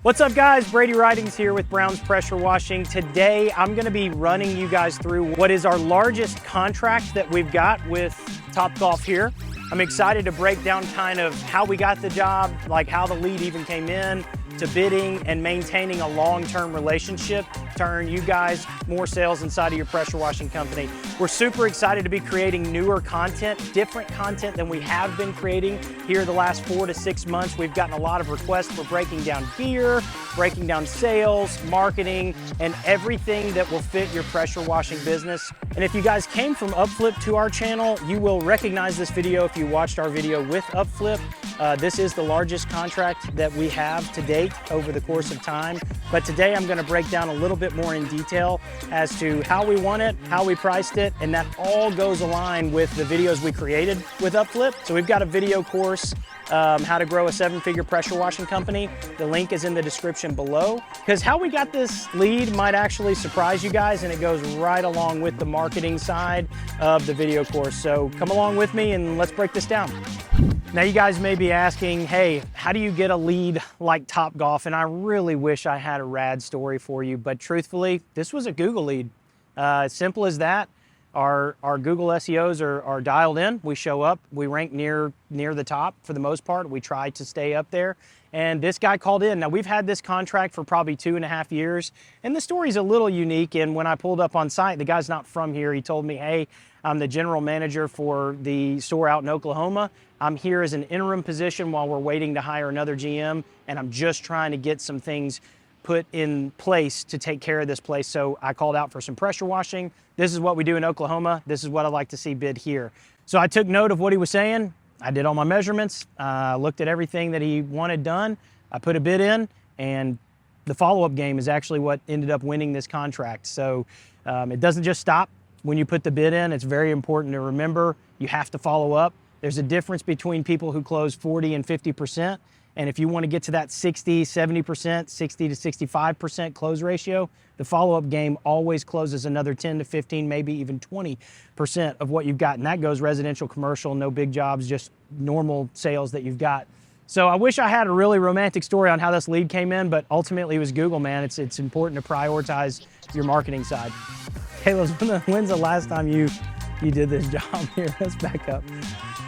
What's up guys, Brady Ridings here with Brown's Pressure Washing. Today I'm gonna be running you guys through what is our largest contract that we've got with Topgolf here. I'm excited to break down kind of how we got the job, like how the lead even came in, to bidding and maintaining a long-term relationship to earn you guys more sales inside of your pressure washing company. We're super excited to be creating newer content, different content than we have been creating here the last 4 to 6 months. We've gotten a lot of requests for breaking down gear, breaking down sales, marketing, and everything that will fit your pressure washing business. And if you guys came from Upflip to our channel, you will recognize this video if you watched our video with Upflip. This is the largest contract that we have to date over the course of time. But today I'm gonna break down a little bit more in detail as to how we won it, how we priced it, and that all goes aligned with the videos we created with Upflip. So we've got a video course, how to grow a 7-figure pressure washing company. The link is in the description below. Because how we got this lead might actually surprise you guys, and it goes right along with the marketing side of the video course. So come along with me and let's break this down. Now you guys may be asking, hey, how do you get a lead like Topgolf? And I really wish I had a rad story for you, but truthfully, this was a Google lead. As simple as that. Our Google SEOs are dialed in. We show up, we rank near the top for the most part. We try to stay up there. And this guy called in. Now we've had this contract for probably 2.5 years. And the story's a little unique. And when I pulled up on site, the guy's not from here. He told me, hey, I'm the general manager for the store out in Oklahoma. I'm here as an interim position while we're waiting to hire another GM. And I'm just trying to get some things put in place to take care of this place. So I called out for some pressure washing. This is what we do in Oklahoma. This is what I'd like to see bid here. So I took note of what he was saying. I did all my measurements, looked at everything that he wanted done. I put a bid in, and the follow-up game is actually what ended up winning this contract. So it doesn't just stop when you put the bid in. It's very important to remember you have to follow up. There's a difference between people who close 40 and 50%. And if you want to get to that 60, 70%, 60 to 65% close ratio, the follow-up game always closes another 10 to 15, maybe even 20% of what you've got. And that goes residential, commercial, no big jobs, just normal sales that you've got. So I wish I had a really romantic story on how this lead came in, but ultimately it was Google, man. It's important to prioritize your marketing side. Caleb, when's the last time you did this job here? Let's back up.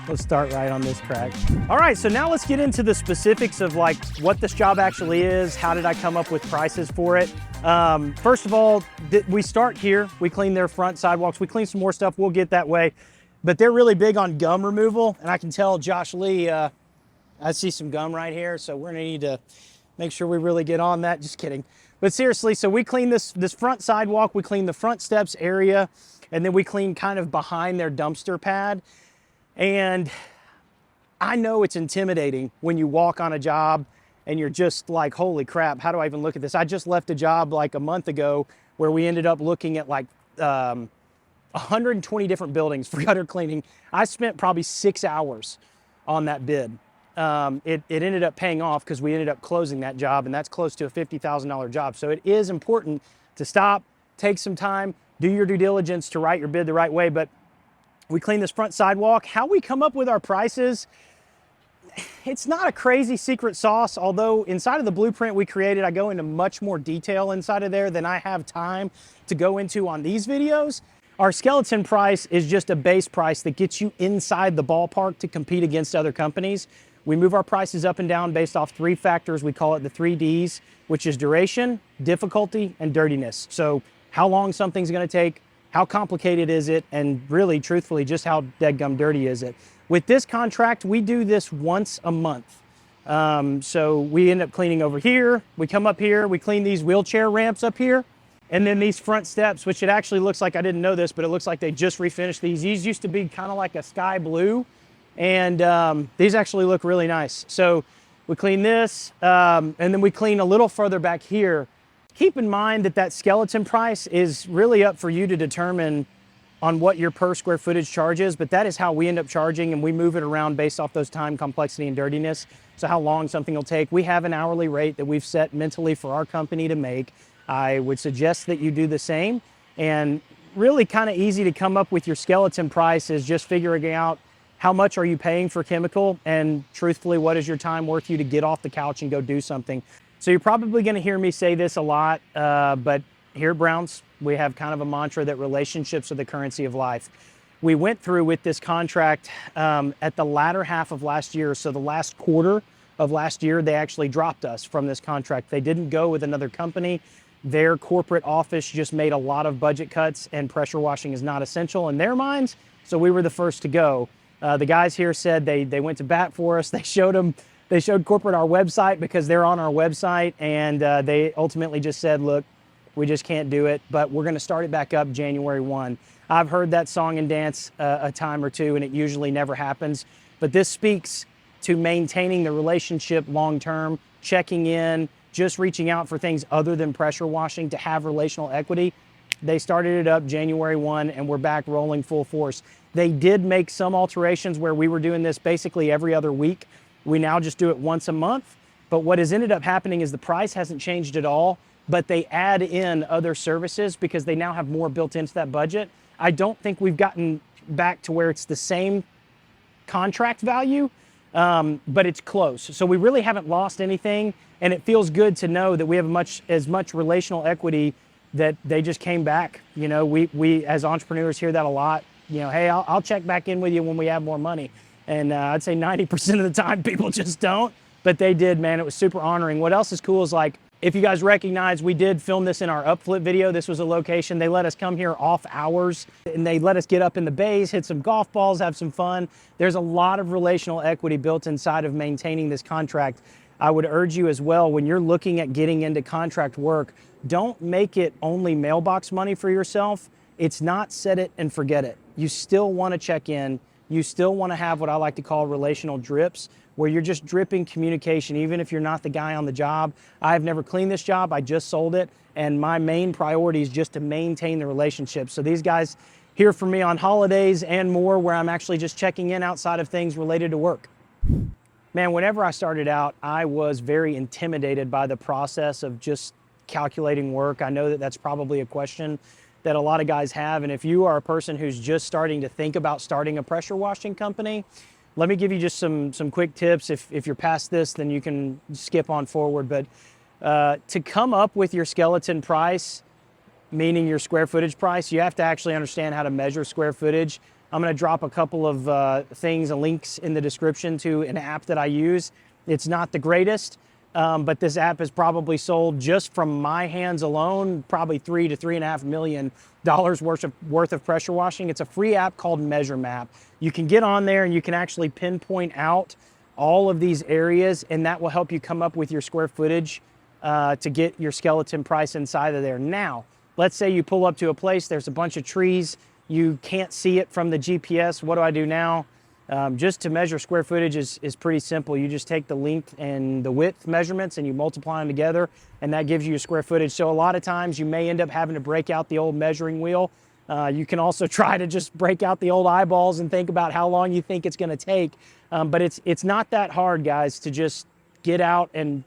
Let's start right on this track. All right, so now let's get into the specifics of like what this job actually is. How did I come up with prices for it? First of all, we start here. We clean their front sidewalks. We clean some more stuff. We'll get that way. But they're really big on gum removal. And I can tell Josh Lee, I see some gum right here. So we're gonna need to make sure we really get on that. Just kidding. But seriously, so we clean this front sidewalk. We clean the front steps area. And then we clean kind of behind their dumpster pad. And I know it's intimidating when you walk on a job and you're just like, holy crap, how do I even look at this? I just left a job like a month ago where we ended up looking at like 120 different buildings for gutter cleaning. I spent probably 6 hours on that bid. It ended up paying off because we ended up closing that job, and that's close to a $50,000 job. So it is important to stop, take some time, do your due diligence to write your bid the right way. But we clean this front sidewalk. How we come up with our prices, it's not a crazy secret sauce, although inside of the blueprint we created, I go into much more detail inside of there than I have time to go into on these videos. Our skeleton price is just a base price that gets you inside the ballpark to compete against other companies. We move our prices up and down based off 3 factors. We call it the 3 Ds, which is duration, difficulty, and dirtiness. So how long something's gonna take, how complicated is it, and really, truthfully, just how deadgum dirty is it. With this contract, we do this once a month. So we end up cleaning over here, we come up here, we clean these wheelchair ramps up here, and then these front steps, which it actually looks like, I didn't know this, but it looks like they just refinished these. These used to be kind of like a sky blue, and these actually look really nice. So we clean this, and then we clean a little further back here. Keep in mind that that skeleton price is really up for you to determine on what your per square footage charge is, but that is how we end up charging, and we move it around based off those time, complexity, and dirtiness. So how long something will take. We have an hourly rate that we've set mentally for our company to make. I would suggest that you do the same, and really kind of easy to come up with your skeleton price is just figuring out how much are you paying for chemical, and truthfully, what is your time worth you to get off the couch and go do something. So you're probably going to hear me say this a lot, but here at Browns, we have kind of a mantra that relationships are the currency of life. We went through with this contract at the latter half of last year. So the last quarter of last year, they actually dropped us from this contract. They didn't go with another company. Their corporate office just made a lot of budget cuts, and pressure washing is not essential in their minds. So we were the first to go. The guys here said they went to bat for us. They showed corporate our website because they're on our website, and they ultimately just said, look, we just can't do it, but we're going to start it back up January 1. I've heard that song and dance a time or two, and it usually never happens. But this speaks to maintaining the relationship long-term, checking in, just reaching out for things other than pressure washing to have relational equity. They started it up January 1, and we're back rolling full force. They did make some alterations where we were doing this basically every other week. We now just do it once a month. But what has ended up happening is the price hasn't changed at all, but they add in other services because they now have more built into that budget. I don't think we've gotten back to where it's the same contract value, but it's close. So we really haven't lost anything, and it feels good to know that we have as much relational equity that they just came back. You know, we as entrepreneurs hear that a lot. You know, hey, I'll check back in with you when we have more money. And I'd say 90% of the time people just don't, but they did, man. It was super honoring. What else is cool is, like, if you guys recognize, we did film this in our upflip video. This was a location. They let us come here off hours, and they let us get up in the bays, hit some golf balls, have some fun. There's a lot of relational equity built inside of maintaining this contract. I would urge you as well, when you're looking at getting into contract work, don't make it only mailbox money for yourself. It's not set it and forget it. You still want to check in. You still want to have what I like to call relational drips, where you're just dripping communication, even if you're not the guy on the job. I've never cleaned this job, I just sold it, and my main priority is just to maintain the relationship. So these guys hear from me on holidays and more, where I'm actually just checking in outside of things related to work. Man, whenever I started out, I was very intimidated by the process of just calculating work. I know that that's probably a question that a lot of guys have, and if you are a person who's just starting to think about starting a pressure washing company, let me give you just some quick tips. If you're past this, then you can skip on forward. But to come up with your skeleton price, meaning your square footage price, you have to actually understand how to measure square footage. I'm going to drop a couple of things and links in the description to an app that I use. It's not the greatest, but this app has probably sold, just from my hands alone, probably $3 to $3.5 million worth of pressure washing. It's a free app called Measure Map. You can get on there and you can actually pinpoint out all of these areas, and that will help you come up with your square footage to get your skeleton price inside of there. Now, let's say you pull up to a place, there's a bunch of trees, you can't see it from the GPS. What do I do now? Just to measure square footage is pretty simple. You just take the length and the width measurements and you multiply them together, and that gives you your square footage. So a lot of times you may end up having to break out the old measuring wheel. You can also try to just break out the old eyeballs and think about how long you think it's going to take. But it's not that hard, guys, to just get out and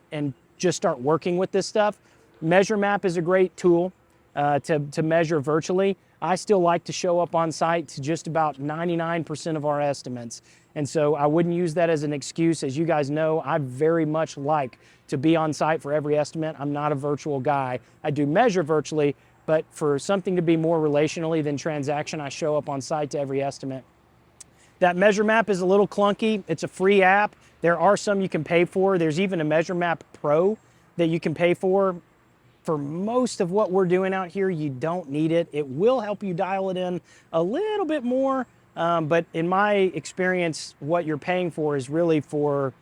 just start working with this stuff. Measure Map is a great tool to measure virtually. I still like to show up on site to just about 99% of our estimates. And so I wouldn't use that as an excuse. As you guys know, I very much like to be on site for every estimate. I'm not a virtual guy. I do measure virtually, but for something to be more relationally than transaction, I show up on site to every estimate. That Measure Map is a little clunky. It's a free app. There are some you can pay for. There's even a Measure Map Pro that you can pay for. For most of what we're doing out here, you don't need it. It will help you dial it in a little bit more, but in my experience, what you're paying for is really for,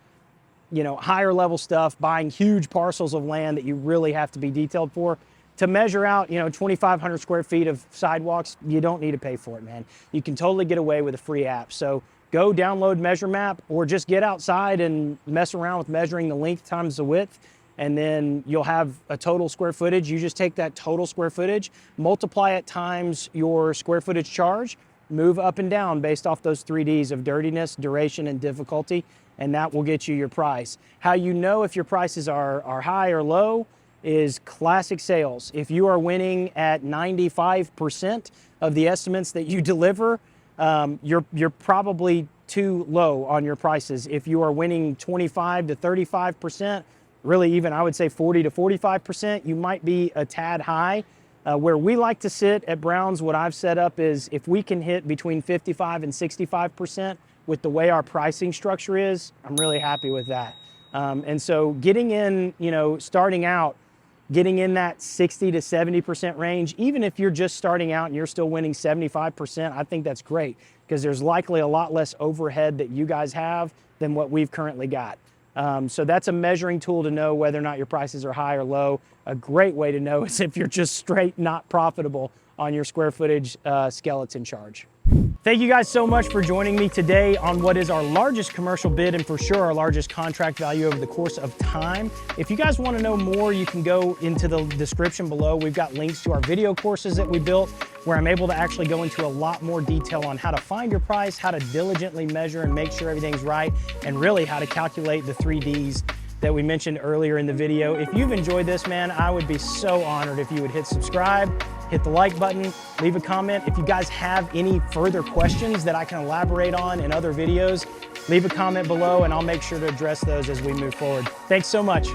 you know, higher level stuff, buying huge parcels of land that you really have to be detailed for. To measure out, you know, 2,500 square feet of sidewalks, you don't need to pay for it, man. You can totally get away with a free app. So go download Measure Map, or just get outside and mess around with measuring the length times the width, and then you'll have a total square footage. You just take that total square footage, multiply it times your square footage charge, move up and down based off those 3Ds of dirtiness, duration, and difficulty, and that will get you your price. How you know if your prices are high or low is classic sales. If you are winning at 95% of the estimates that you deliver, you're probably too low on your prices. If you are winning 25 to 35%, really even I would say 40 to 45%, you might be a tad high. Where we like to sit at Browns, what I've set up is if we can hit between 55 and 65% with the way our pricing structure is, I'm really happy with that. And so getting in, starting out, getting in that 60 to 70% range, even if you're just starting out and you're still winning 75%, I think that's great because there's likely a lot less overhead that you guys have than what we've currently got. So that's a measuring tool to know whether or not your prices are high or low. A great way to know is if you're just straight not profitable on your square footage skeleton charge. Thank you guys so much for joining me today on what is our largest commercial bid and for sure our largest contract value over the course of time. If you guys want to know more, you can go into the description below. We've got links to our video courses that we built where I'm able to actually go into a lot more detail on how to find your price, how to diligently measure and make sure everything's right, and really how to calculate the 3Ds that we mentioned earlier in the video. If you've enjoyed this, man, I would be so honored if you would hit subscribe, hit the like button, leave a comment. If you guys have any further questions that I can elaborate on in other videos, leave a comment below and I'll make sure to address those as we move forward. Thanks so much.